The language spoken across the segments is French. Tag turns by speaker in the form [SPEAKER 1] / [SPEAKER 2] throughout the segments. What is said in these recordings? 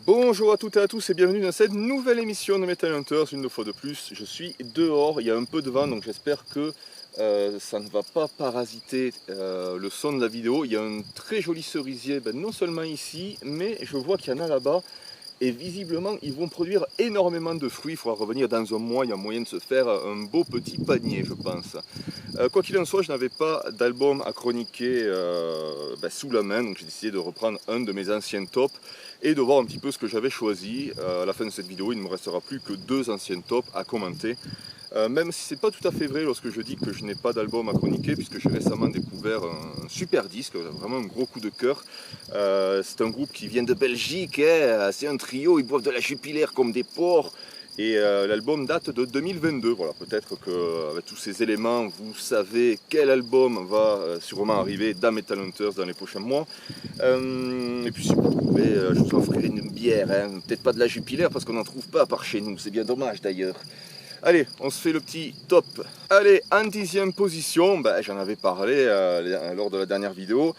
[SPEAKER 1] Bonjour à toutes et à tous et bienvenue dans cette nouvelle émission de Metal Hunters. Une fois de plus, je suis dehors, il y a un peu de vent donc j'espère que ça ne va pas parasiter le son de la vidéo. Il y a un très joli cerisier, non seulement ici, mais je vois qu'il y en a là-bas. Et visiblement, ils vont produire énormément de fruits. Il faudra revenir dans un mois. Il y a moyen de se faire un beau petit panier, je pense. Quoi qu'il en soit, je n'avais pas d'album à chroniquer sous la main. Donc j'ai décidé de reprendre un de mes anciens tops et de voir un petit peu ce que j'avais choisi. À la fin de cette vidéo, il ne me restera plus que deux anciens tops à commenter. Même si c'est pas tout à fait vrai lorsque je dis que je n'ai pas d'album à chroniquer, puisque j'ai récemment découvert un super disque, vraiment un gros coup de cœur. C'est un groupe qui vient de Belgique, hein, c'est un trio, ils boivent de la Jupiler comme des porcs. Et l'album date de 2022, voilà, peut-être qu'avec tous ces éléments, vous savez quel album va sûrement arriver dans Metal Hunters dans les prochains mois. Et puis si vous trouvez, je vous offrirai une bière, hein, peut-être pas de la Jupiler parce qu'on n'en trouve pas par chez nous, c'est bien dommage d'ailleurs. Allez, on se fait le petit top. Allez, en 10e position, j'en avais parlé lors de la dernière vidéo.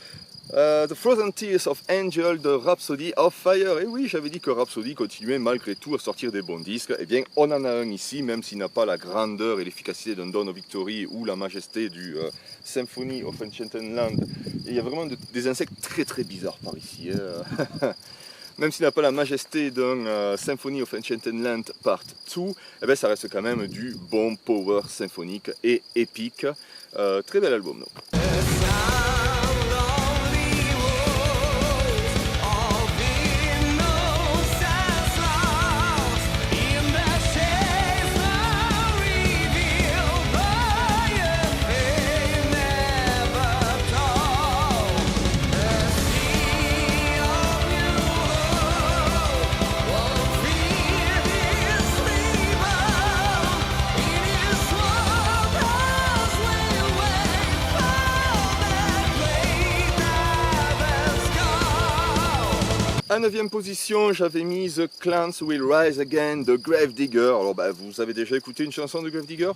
[SPEAKER 1] The Frozen Tears of Angel de Rhapsody of Fire. Et oui, j'avais dit que Rhapsody continuait malgré tout à sortir des bons disques. Eh bien, on en a un ici, même s'il n'a pas la grandeur et l'efficacité d'un Dawn of Victory ou la majesté du Symphony of Enchanted Land. Et il y a vraiment des insectes très très bizarres par ici. Hein. Même s'il n'a pas la majesté d'un Symphony of Enchanted Land Part 2, eh bien, ça reste quand même du bon power symphonique et épique. Très bel album. Donc. En 9e position, j'avais mis The Clans Will Rise Again de Gravedigger. Alors vous avez déjà écouté une chanson de Gravedigger ?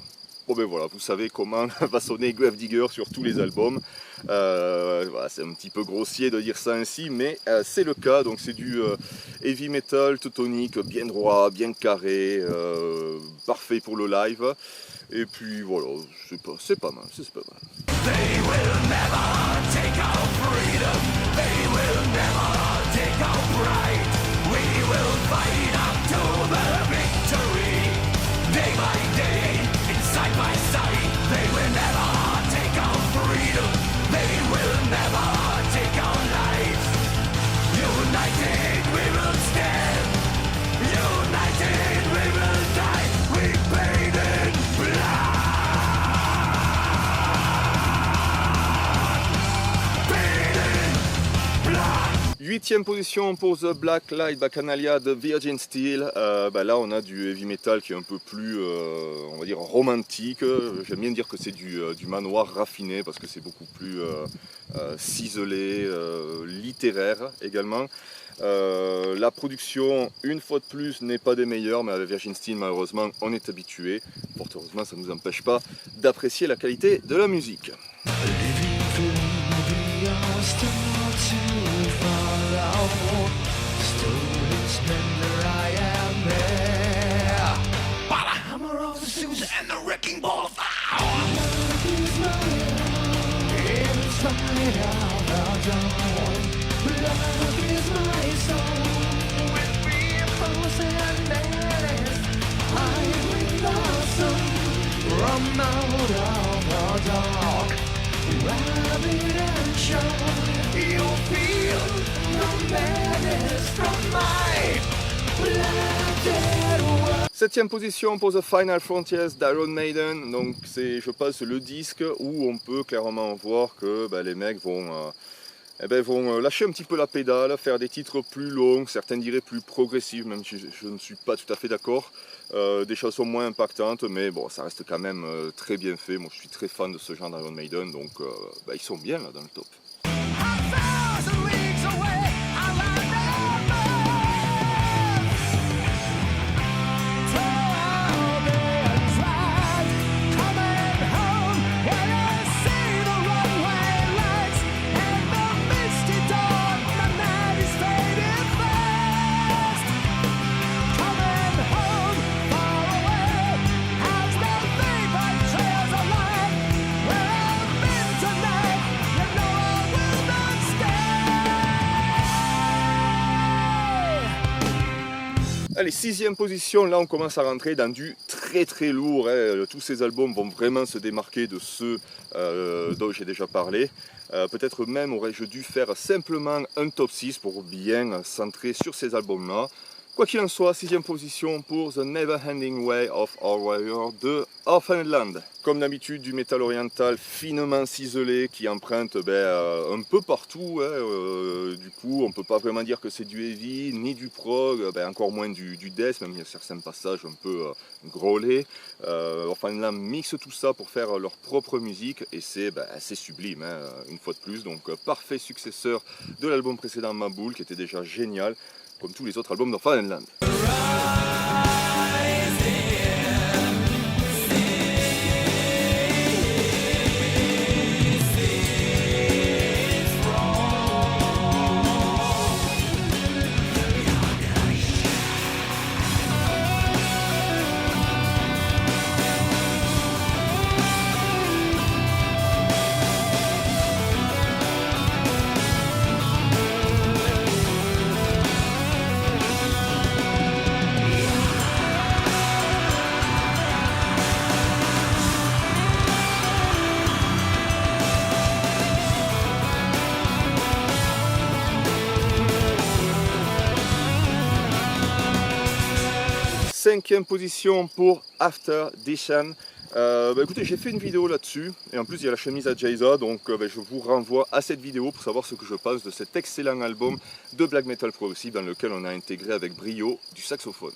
[SPEAKER 1] Bon voilà, vous savez comment va sonner Gravedigger sur tous les albums. Voilà, c'est un petit peu grossier de dire ça ainsi, mais c'est le cas. Donc c'est du heavy metal teutonique, bien droit, bien carré, parfait pour le live. Et puis voilà, c'est pas mal, c'est pas mal. They will never take our freedom. They will never take our pride. We will fight up to the victory. Day by day, side by side. They will never take our freedom. They will never take our lives. United we will stand. United we will die. We paid in blood. 8e position pour The Black Light Bacchanalia de Virgin Steel. Là on a du heavy metal qui est un peu plus on va dire romantique. J'aime bien dire que c'est du manoir raffiné parce que c'est beaucoup plus ciselé, littéraire également. La production, une fois de plus, n'est pas des meilleures, mais avec Virgin Steel, malheureusement, on est habitué. Fort heureusement, ça ne nous empêche pas d'apprécier la qualité de la musique. Septième position pour The Final Frontiers d'Iron Maiden. Donc c'est, je pense, le disque où on peut clairement voir que les mecs vont lâcher un petit peu la pédale, faire des titres plus longs, certains diraient plus progressifs, même si je ne suis pas tout à fait d'accord. Des chansons moins impactantes, mais bon, ça reste quand même très bien fait. Moi je suis très fan de ce genre d'Iron Maiden, donc ils sont bien là dans le top. Allez, 6e position, là on commence à rentrer dans du très lourd, hein. Tous ces albums vont vraiment se démarquer de ceux dont j'ai déjà parlé. Peut-être même aurais-je dû faire simplement un top 6 pour bien centrer sur ces albums-là. Quoi qu'il en soit, 6e position pour The Never Ending Way of Our Warrior de Orphaned. Comme d'habitude, du métal oriental finement ciselé qui emprunte un peu partout. Hein, du coup, on ne peut pas vraiment dire que c'est du heavy, ni du prog, encore moins du death, même il y a certains passages un peu grôlés. Orphaned mixe tout ça pour faire leur propre musique et c'est sublime, hein, une fois de plus. Donc, parfait successeur de l'album précédent Maboul qui était déjà génial, comme tous les autres albums d'Orphaned. Cinquième position pour After Edition. Écoutez, j'ai fait une vidéo là-dessus et en plus il y a la chemise à Jayza, donc je vous renvoie à cette vidéo pour savoir ce que je pense de cet excellent album de black metal progressive dans lequel on a intégré avec brio du saxophone.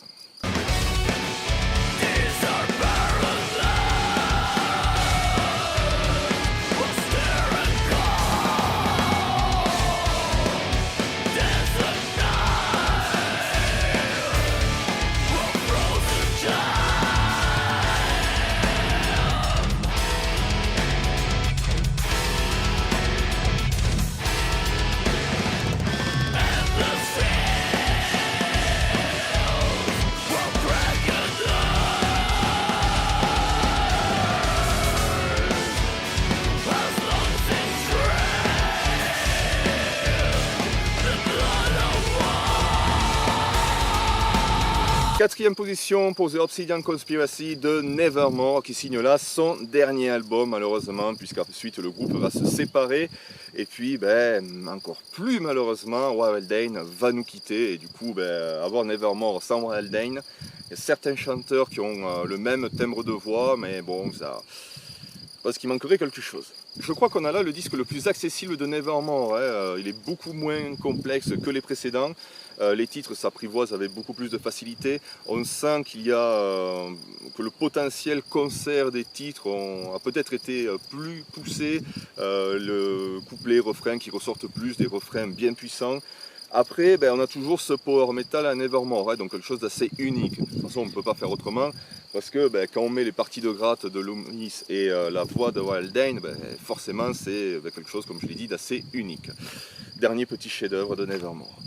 [SPEAKER 1] Quatrième position pour The Obsidian Conspiracy de Nevermore qui signe là son dernier album malheureusement puisqu'ensuite le groupe va se séparer et puis encore plus malheureusement Wildane va nous quitter et du coup avoir Nevermore sans Wildane, il y a certains chanteurs qui ont le même timbre de voix mais bon ça... parce qu'il manquerait quelque chose. Je crois qu'on a là le disque le plus accessible de Nevermore, hein. Il est beaucoup moins complexe que les précédents. Les titres s'apprivoisent avec beaucoup plus de facilité. On sent qu'il y a que le potentiel concert des titres a peut-être été plus poussé. Le couplet, refrain qui ressortent plus, des refrains bien puissants. Après, on a toujours ce power metal à Nevermore, hein, donc quelque chose d'assez unique. De toute façon, on ne peut pas faire autrement, parce que quand on met les parties de gratte de Loomis et la voix de Wildane, forcément c'est quelque chose, comme je l'ai dit, d'assez unique. Dernier petit chef-d'œuvre de Nevermore.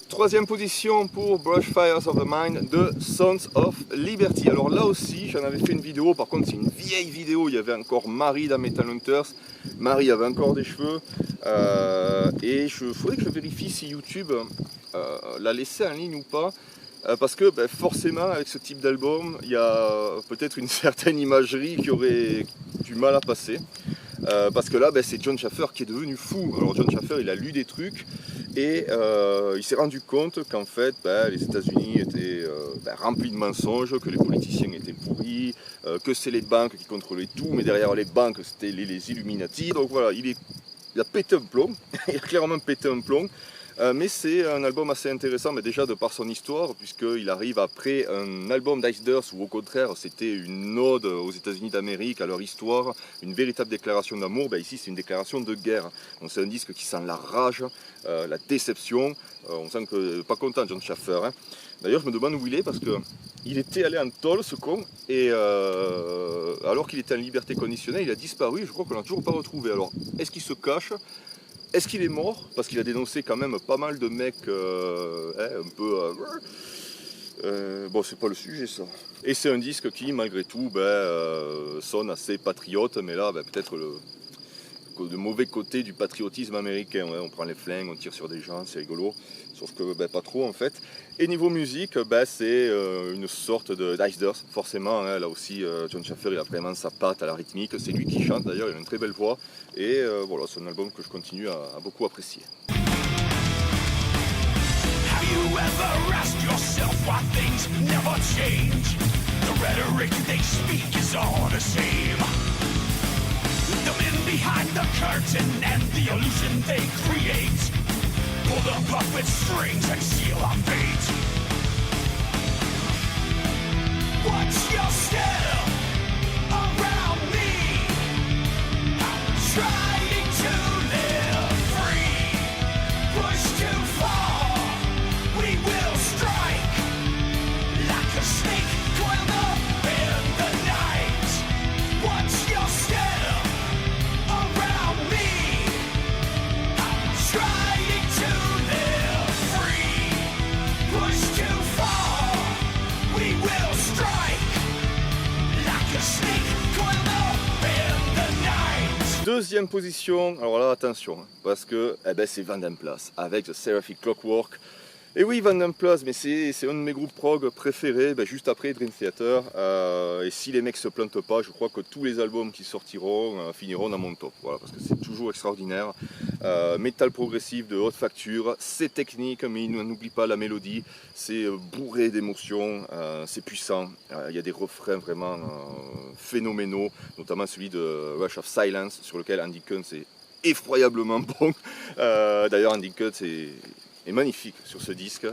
[SPEAKER 1] Troisième position pour Brushfires of the Mind de Sons of Liberty. Alors là aussi, j'en avais fait une vidéo, par contre c'est une vieille vidéo, il y avait encore Marie dans Metal Hunters. Marie avait encore des cheveux et il faudrait que je vérifie si YouTube l'a laissé en ligne ou pas. Parce que forcément avec ce type d'album, il y a peut-être une certaine imagerie qui aurait du mal à passer. Parce que là c'est Jon Schaffer qui est devenu fou. Alors Jon Schaffer il a lu des trucs et il s'est rendu compte qu'en fait les États-Unis étaient remplis de mensonges, que les politiciens étaient pourris, que c'est les banques qui contrôlaient tout, mais derrière les banques c'était les Illuminati. Donc voilà, il est il a pété un plomb, il a clairement pété un plomb. Mais c'est un album assez intéressant, mais déjà de par son histoire, puisqu'il arrive après un album d'Icedurst où au contraire c'était une ode aux États-Unis d'Amérique, à leur histoire, une véritable déclaration d'amour. Ben ici c'est une déclaration de guerre. Donc c'est un disque qui sent la rage, la déception. On sent que pas content Jon Schaffer. Hein. D'ailleurs je me demande où il est parce qu'il était allé en tôle ce con, et alors qu'il était en liberté conditionnelle, il a disparu. Je crois qu'on l'a toujours pas retrouvé. Alors est-ce qu'il se cache ? Est-ce qu'il est mort? Parce qu'il a dénoncé quand même pas mal de mecs un peu... bon, c'est pas le sujet ça. Et c'est un disque qui, malgré tout, sonne assez patriote, mais là, peut-être le mauvais côté du patriotisme américain. Ouais. On prend les flingues, on tire sur des gens, c'est rigolo. Sauf que pas trop en fait. Et niveau musique, c'est une sorte d'Icedurst, forcément. Hein, là aussi, Jon Schaffer, il a vraiment sa patte à la rythmique. C'est lui qui chante d'ailleurs, il a une très belle voix. Et voilà, c'est un album que je continue à beaucoup apprécier.
[SPEAKER 2] Have you ever asked yourself why things never change? The rhetoric they speak is all the same. The men behind the curtain and the illusion they create pull the puppet strings and seal our fate. Watch your step around me. I'm trying to live free. Push too far, we will strike like a snake coiled up in the night. Watch your step around me. I'm trying to live free. Push too far, we will strike like a snake coiled up in the night.
[SPEAKER 1] Deuxième position, alors là attention, hein, parce que c'est Vanden Plas avec The Seraphic Clockwork. Et oui, Vanden Plas, mais c'est un de mes groupes prog préférés, juste après Dream Theater. Et si les mecs se plantent pas, je crois que tous les albums qui sortiront finiront dans mon top. Voilà, parce que c'est toujours extraordinaire. Métal progressif de haute facture, c'est technique, mais il n'oublie pas la mélodie. C'est bourré d'émotions, c'est puissant. Il y a des refrains vraiment phénoménaux, notamment celui de Rush of Silence, sur lequel Andy Kuntz est effroyablement bon. D'ailleurs, Andy Kuntz est magnifique sur ce disque,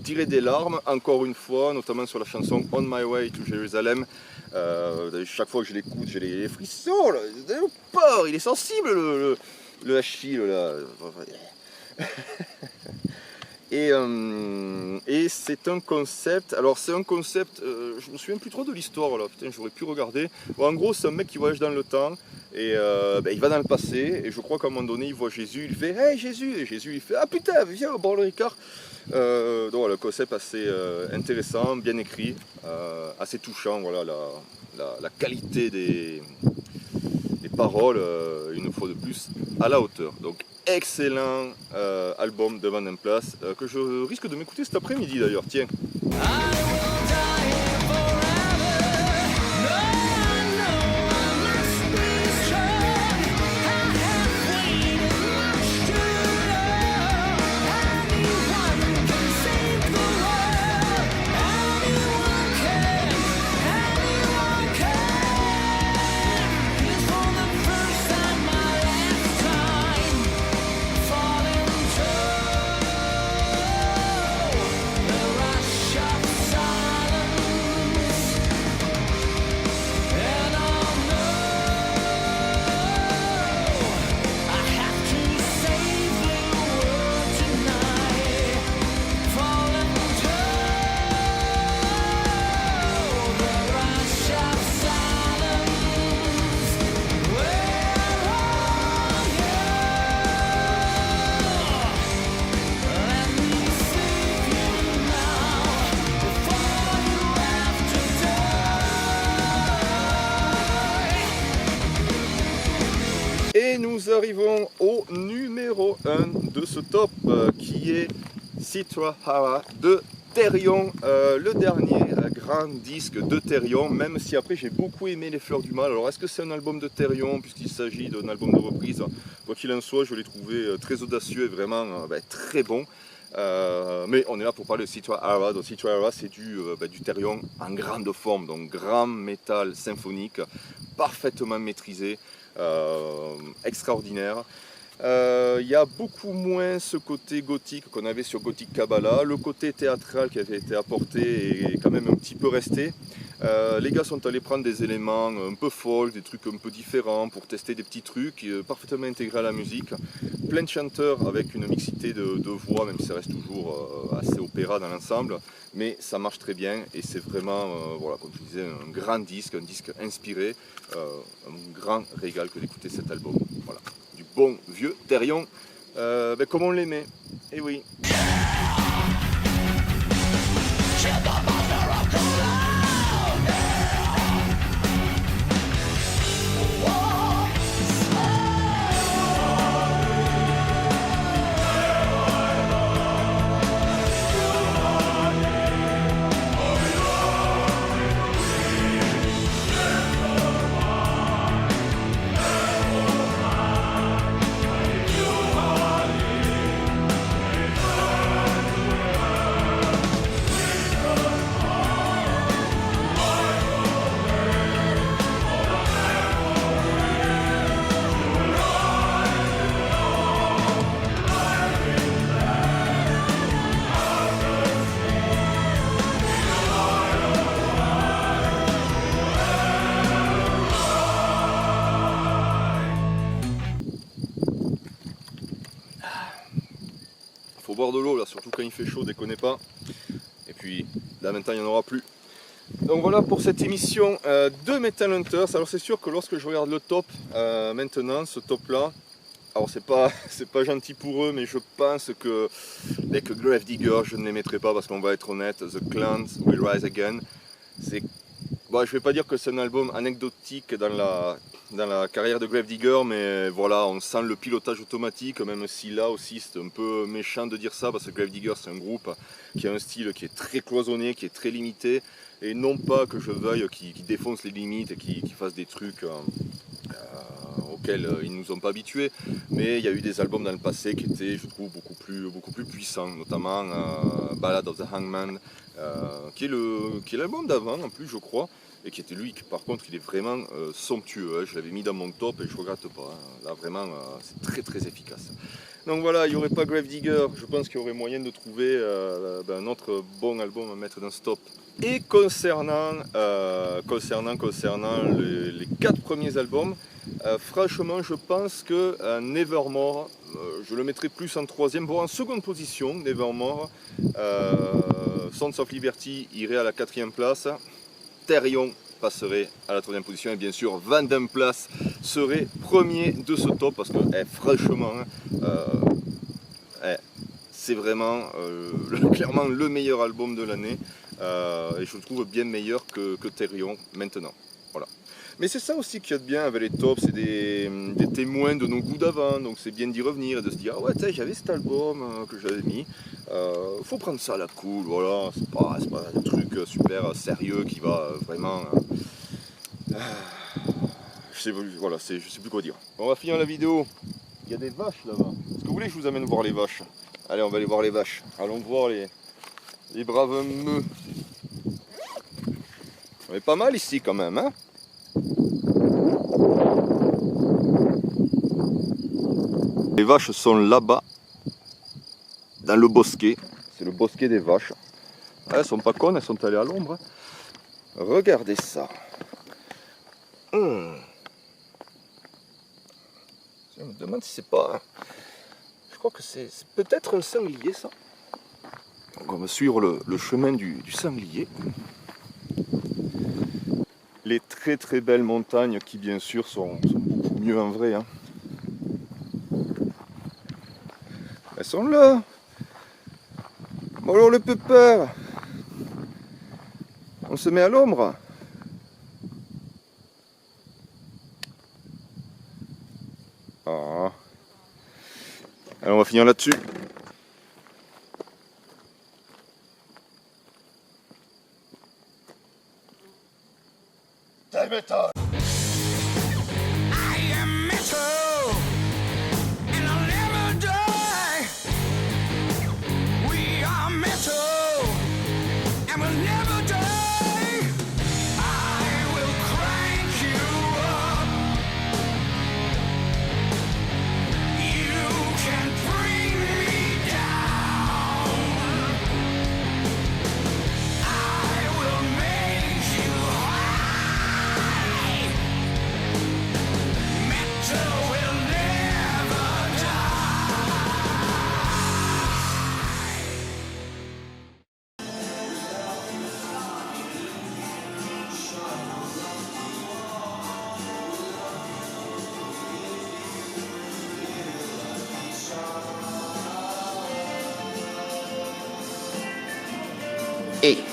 [SPEAKER 1] tiré des larmes encore une fois, notamment sur la chanson On My Way to Jerusalem. Chaque fois que je l'écoute, j'ai les frissons, là. Il est sensible le Achille là. Et c'est un concept, alors c'est un concept, je me souviens plus trop de l'histoire là, putain j'aurais pu regarder. Bon, en gros c'est un mec qui voyage dans le temps et il va dans le passé et je crois qu'à un moment donné il voit Jésus, il fait hey Jésus, et Jésus il fait ah putain viens au bord le Ricard. Donc voilà, le concept assez intéressant, bien écrit, assez touchant, voilà la qualité des paroles, une fois de plus, à la hauteur. Donc excellent album de Vanden Plas que je risque de m'écouter cet après-midi d'ailleurs, tiens. Et nous arrivons au numéro 1 de ce top qui est Citra Hara de Therion, le dernier grand disque de Therion, même si après j'ai beaucoup aimé Les Fleurs du Mal. Alors est-ce que c'est un album de Therion puisqu'il s'agit d'un album de reprise? Quoi qu'il en soit, je l'ai trouvé très audacieux et vraiment très bon. Mais on est là pour parler de Citra Hara. Donc Citra Hara c'est du Therion en grande forme, donc grand métal symphonique, parfaitement maîtrisé. extraordinaire. Il y a beaucoup moins ce côté gothique qu'on avait sur Gothic Kabbalah. Le côté théâtral qui avait été apporté est quand même un petit peu resté. Les gars sont allés prendre des éléments un peu folk, des trucs un peu différents pour tester des petits trucs, parfaitement intégrés à la musique. Plein de chanteurs avec une mixité de voix, même si ça reste toujours assez opéra dans l'ensemble. Mais ça marche très bien et c'est vraiment, voilà, comme je disais, un grand disque, un disque inspiré, un grand régal que d'écouter cet album. Voilà. Du bon vieux Therion, comme on l'aimait, et oui. Faut boire de l'eau là, surtout quand il fait chaud, déconnez pas. Et puis là maintenant il n'y en aura plus. Donc voilà pour cette émission de Metal Hunters. Alors c'est sûr que lorsque je regarde le top maintenant, ce top là, alors c'est pas gentil pour eux, mais je pense que avec Gravedigger je ne les mettrai pas parce qu'on va être honnête, The Clans Will Rise Again, c'est, bon, je vais pas dire que c'est un album anecdotique dans la carrière de Gravedigger, mais voilà, on sent le pilotage automatique, même si là aussi c'est un peu méchant de dire ça, parce que Gravedigger c'est un groupe qui a un style qui est très cloisonné, qui est très limité, et non pas que je veuille qu'ils défoncent les limites et qu'ils fassent des trucs auxquels ils ne nous ont pas habitués, mais il y a eu des albums dans le passé qui étaient, je trouve, beaucoup plus puissants, notamment Ballad of the Hangman, qui est l'album d'avant en plus je crois, et qui était lui, par contre il est vraiment somptueux, hein. Je l'avais mis dans mon top et je regrette pas, hein. Là vraiment c'est très très efficace. Donc voilà, il n'y aurait pas Gravedigger, je pense qu'il y aurait moyen de trouver un autre bon album à mettre dans ce top. Et concernant les 4 premiers albums, franchement je pense que Nevermore, je le mettrai plus en troisième, voire en seconde position. Nevermore, Sons of Liberty irait à la 4e place, Therion passerait à la 3e position et bien sûr Vandenplaats serait premier de ce top parce que franchement c'est vraiment clairement le meilleur album de l'année et je le trouve bien meilleur que Therion maintenant. Voilà. Mais c'est ça aussi qu'il y a de bien avec les tops, c'est des témoins de nos goûts d'avant, donc c'est bien d'y revenir et de se dire ah ouais j'avais cet album que j'avais mis, faut prendre ça à la cool, voilà, c'est pas un truc super sérieux qui va vraiment voilà, je sais plus quoi dire. On va finir la vidéo. Il y a des vaches là-bas. Est-ce que vous voulez que je vous amène voir les vaches? Allez, on va aller voir les vaches. Allons voir les braves meux. On est pas mal ici quand même, hein? Les vaches sont là-bas, dans le bosquet. C'est le bosquet des vaches. Elles sont pas connes, elles sont allées à l'ombre. Regardez ça. Je me demande si c'est pas... Je crois que c'est peut-être un sanglier, ça. Donc on va suivre le chemin du sanglier. Les très très belles montagnes qui bien sûr sont beaucoup mieux en vrai, hein. Elles sont là. Bon alors le pépère, on se met à l'ombre. Ah. Alors on va finir là-dessus.
[SPEAKER 2] I am metal, and I'll never die. We are metal, and we'll never die. I will crank you up
[SPEAKER 3] Et